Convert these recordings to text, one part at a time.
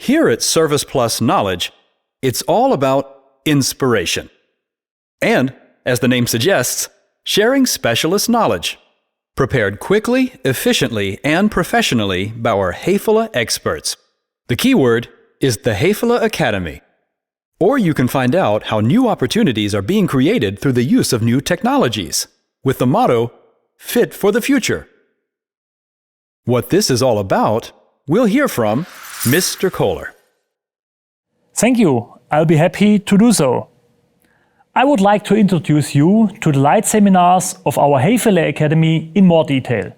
Here at Service Plus Knowledge, it's all about inspiration. And, as the name suggests, sharing specialist knowledge, prepared quickly, efficiently, and professionally by our Häfele experts. The keyword is the Häfele Academy. Or you can find out how new opportunities are being created through the use of new technologies, with the motto, Fit for the Future. What this is all about, we'll hear from Mr. Kohler. Thank you. I'll be happy to do so. I would like to introduce you to the Light seminars of our Häfele Academy in more detail.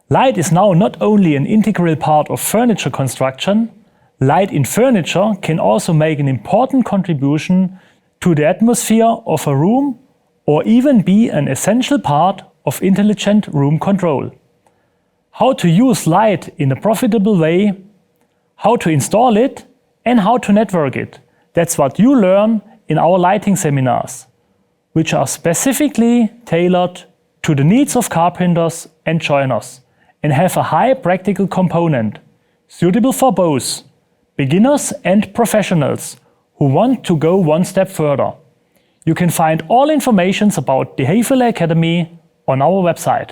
Light is now not only an integral part of furniture construction, light in furniture can also make an important contribution to the atmosphere of a room or even be an essential part of intelligent room control. How to use light in a profitable way, how to install it, and how to network it. That's what you learn in our lighting seminars, which are specifically tailored to the needs of carpenters and joiners and have a high practical component, suitable for both beginners and professionals who want to go one step further. You can find all information about the Häfele Academy on our website.